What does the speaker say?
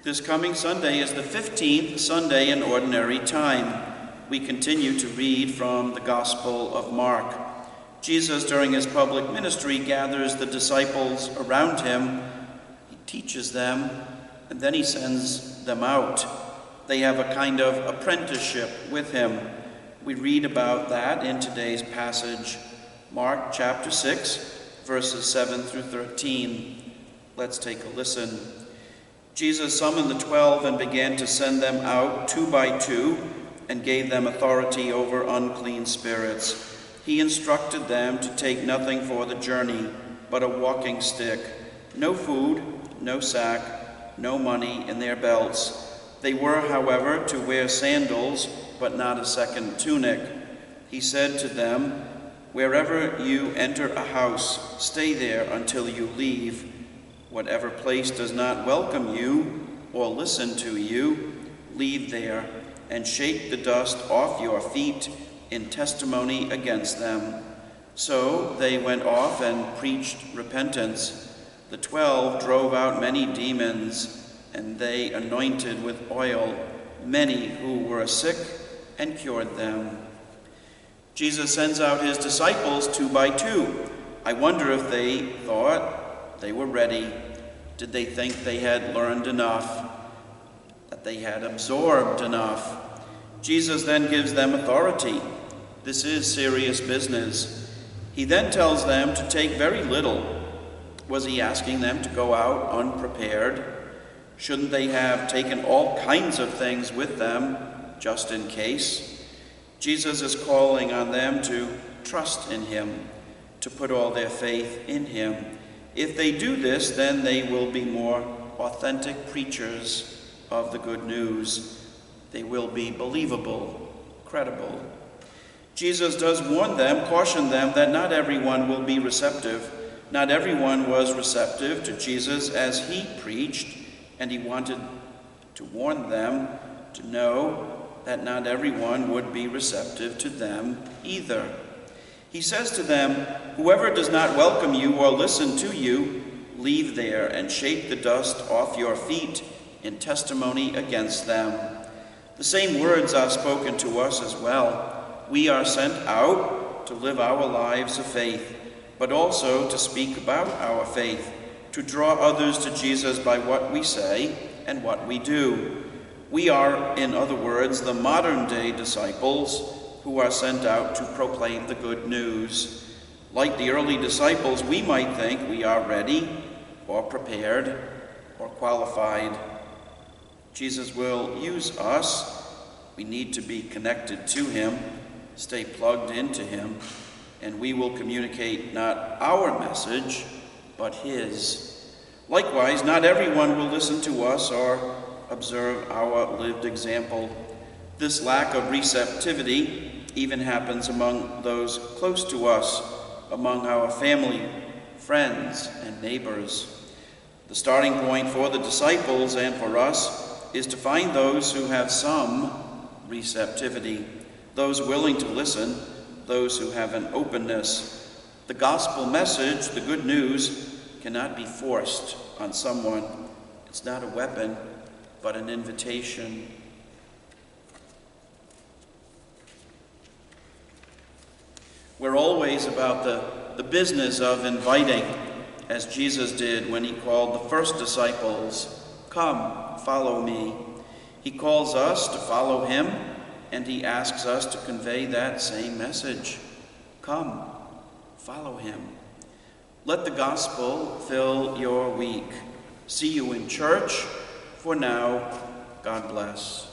This coming Sunday is the 15th Sunday in Ordinary Time. We continue to read from the Gospel of Mark. Jesus, during his public ministry, gathers the disciples around him. He teaches them, and then he sends them out. They have a kind of apprenticeship with him. We read about that in today's passage, Mark chapter 6, verses 7 through 13. Let's take a listen. Jesus summoned the 12 and began to send them out 2 by 2 and gave them authority over unclean spirits. He instructed them to take nothing for the journey but a walking stick, no food, no sack, no money in their belts. They were, however, to wear sandals, but not a second tunic. He said to them, "Wherever you enter a house, stay there until you leave. Whatever place does not welcome you or listen to you, leave there and shake the dust off your feet in testimony against them." So they went off and preached repentance. The 12 drove out many demons, and they anointed with oil many who were sick and cured them. Jesus sends out his disciples 2 by 2. I wonder if they thought they were ready. Did they think they had learned enough, that they had absorbed enough? Jesus then gives them authority. This is serious business. He then tells them to take very little. Was he asking them to go out unprepared? Shouldn't they have taken all kinds of things with them, just in case? Jesus is calling on them to trust in him, to put all their faith in him. If they do this, then they will be more authentic preachers of the good news. They will be believable, credible. Jesus does warn them, caution them that not everyone will be receptive. Not everyone was receptive to Jesus as he preached, and he wanted to warn them to know that not everyone would be receptive to them either. He says to them, "Whoever does not welcome you or listen to you, leave there and shake the dust off your feet in testimony against them." The same words are spoken to us as well. We are sent out to live our lives of faith, but also to speak about our faith, to draw others to Jesus by what we say and what we do. We are, in other words, the modern-day disciples who are sent out to proclaim the good news. Like the early disciples, we might think we are ready or prepared or qualified. Jesus will use us. We need to be connected to him, stay plugged into him, and we will communicate not our message, but his. Likewise, not everyone will listen to us or observe our lived example. This lack of receptivity even happens among those close to us, among our family, friends, and neighbors. The starting point for the disciples and for us is to find those who have some receptivity, those willing to listen, those who have an openness. The gospel message, the good news, cannot be forced on someone. It's not a weapon, but an invitation. We're always about the business of inviting, as Jesus did when he called the first disciples, "Come, follow me." He calls us to follow him, and he asks us to convey that same message. Come, follow him. Let the gospel fill your week. See you in church. For now, God bless.